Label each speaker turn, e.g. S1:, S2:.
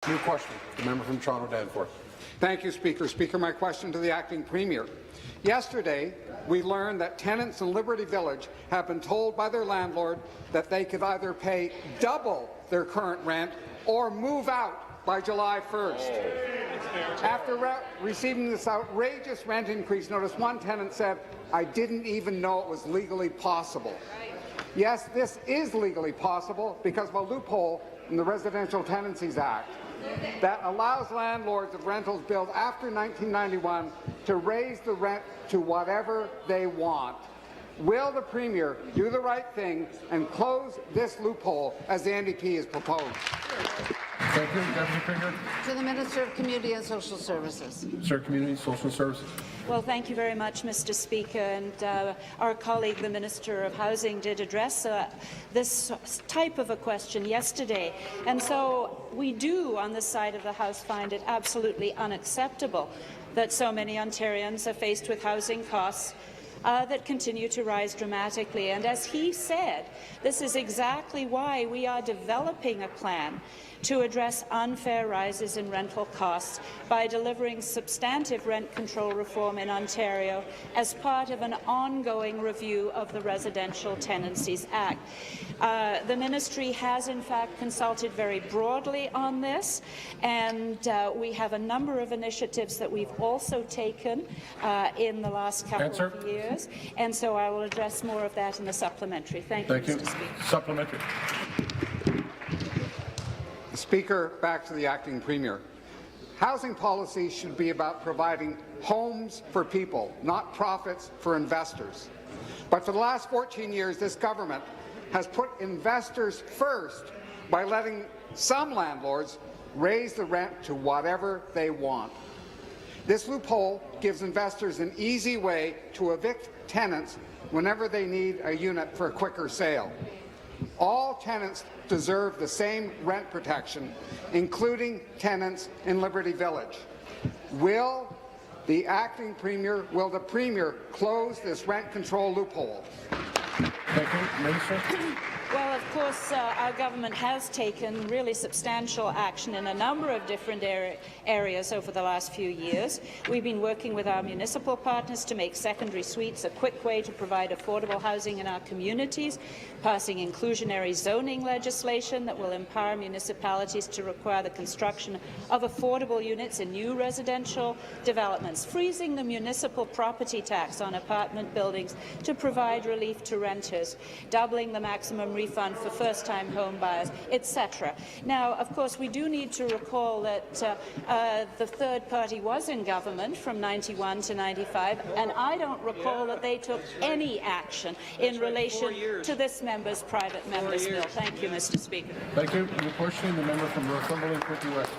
S1: New question. The member from Toronto Danforth.
S2: Thank you, Speaker. Speaker, my question to the acting Premier. Yesterday, we learned that tenants in Liberty Village have been told by their landlord that they could either pay double their current rent or move out by July 1st. After receiving this outrageous rent increase, notice one tenant said, "I didn't even know it was legally possible." Yes, this is legally possible because of a loophole in the Residential Tenancies Act that allows landlords of rentals built after 1991 to raise the rent to whatever they want. Will the Premier do the right thing and close this loophole as the NDP has proposed?
S1: Thank you. Deputy Premier.
S3: To the Minister of Community and Social Services.
S1: Sir, Community Social Services.
S4: Well, thank you very much, Mr. Speaker. And our colleague, the Minister of Housing, did address this type of a question yesterday. And so we do, on this side of the House, find it absolutely unacceptable that so many Ontarians are faced with housing costs that continue to rise dramatically. And as he said, this is exactly why we are developing a plan to address unfair rises in rental costs by delivering substantive rent control reform in Ontario as part of an ongoing review of the Residential Tenancies Act. The ministry has in fact consulted very broadly on this, and we have a number of initiatives that we've also taken in the last couple of years, and so I will address more of that in the supplementary. Thank you, Mr. Speaker.
S1: Supplementary.
S2: Speaker, back to the acting Premier. Housing policy should be about providing homes for people, not profits for investors. But for the last 14 years, this government has put investors first by letting some landlords raise the rent to whatever they want. This loophole gives investors an easy way to evict tenants whenever they need a unit for a quicker sale. All tenants deserve the same rent protection, including tenants in Liberty Village. Will the acting Premier, will the Premier close this rent control loophole?
S1: Thank you. Minister.
S4: Well, of course, our government has taken really substantial action in a number of different areas over the last few years. We've been working with our municipal partners to make secondary suites a quick way to provide affordable housing in our communities, passing inclusionary zoning legislation that will empower municipalities to require the construction of affordable units in new residential developments, freezing the municipal property tax on apartment buildings to provide relief to renters, doubling the maximum refund for first-time home buyers, etc. Now, of course, we do need to recall that the third party was in government from 91 to 95, and I don't recall that they took any action in relation to this member's private member's bill. Thank you, Mr. Speaker.
S1: Thank you. New question, the member from Northumberland, Quinte West.